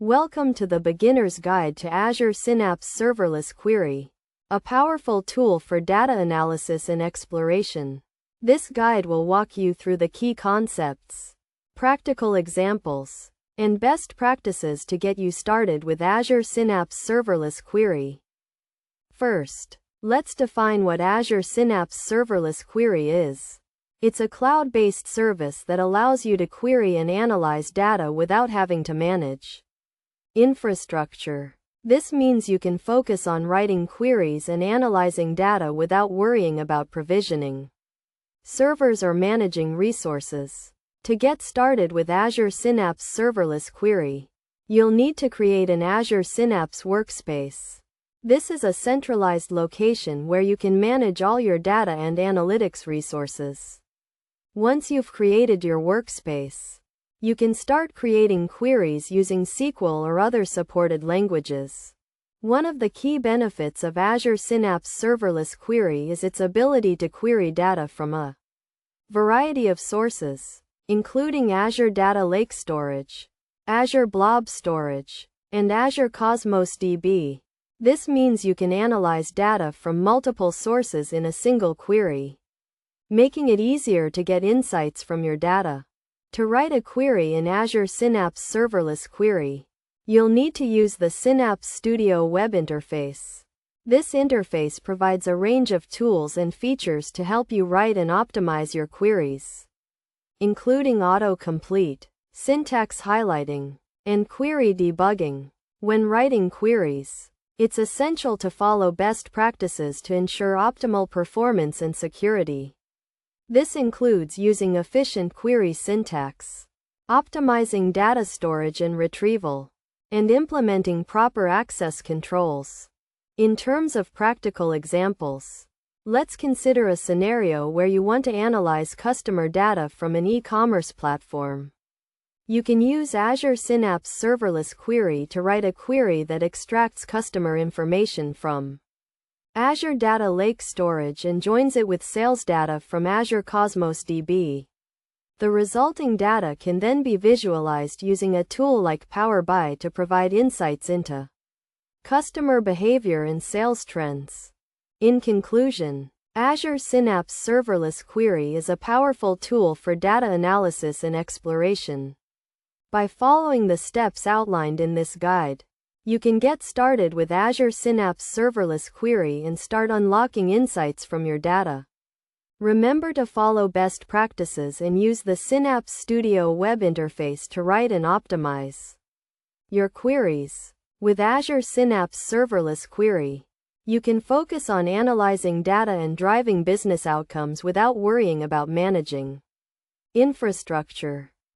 Welcome to the Beginner's Guide to Azure Synapse Serverless Query, a powerful tool for data analysis and exploration. This guide will walk you through the key concepts, practical examples, and best practices to get you started with Azure Synapse Serverless Query. First, let's define what Azure Synapse Serverless Query is. It's a cloud-based service that allows you to query and analyze data without having to manage infrastructure. This means you can focus on writing queries and analyzing data without worrying about provisioning servers or managing resources. To get started with Azure Synapse Serverless Query, you'll need to create an Azure Synapse workspace. This is a centralized location where you can manage all your data and analytics resources. Once you've created your workspace, you can start creating queries using SQL or other supported languages. One of the key benefits of Azure Synapse Serverless Query is its ability to query data from a variety of sources, including Azure Data Lake Storage, Azure Blob Storage, and Azure Cosmos DB. This means you can analyze data from multiple sources in a single query, making it easier to get insights from your data. To write a query in Azure Synapse Serverless Query, you'll need to use the Synapse Studio web interface. This interface provides a range of tools and features to help you write and optimize your queries, including autocomplete, syntax highlighting, and query debugging. When writing queries, it's essential to follow best practices to ensure optimal performance and security. This includes using efficient query syntax, optimizing data storage and retrieval, and implementing proper access controls. In terms of practical examples, let's consider a scenario where you want to analyze customer data from an e-commerce platform. You can use Azure Synapse Serverless Query to write a query that extracts customer information from Azure Data Lake Storage and joins it with sales data from Azure Cosmos DB. The resulting data can then be visualized using a tool like Power BI to provide insights into customer behavior and sales trends. In conclusion, Azure Synapse Serverless Query is a powerful tool for data analysis and exploration. By following the steps outlined in this guide, you can get started with Azure Synapse Serverless Query and start unlocking insights from your data. Remember to follow best practices and use the Synapse Studio web interface to write and optimize your queries. With Azure Synapse Serverless Query, you can focus on analyzing data and driving business outcomes without worrying about managing infrastructure.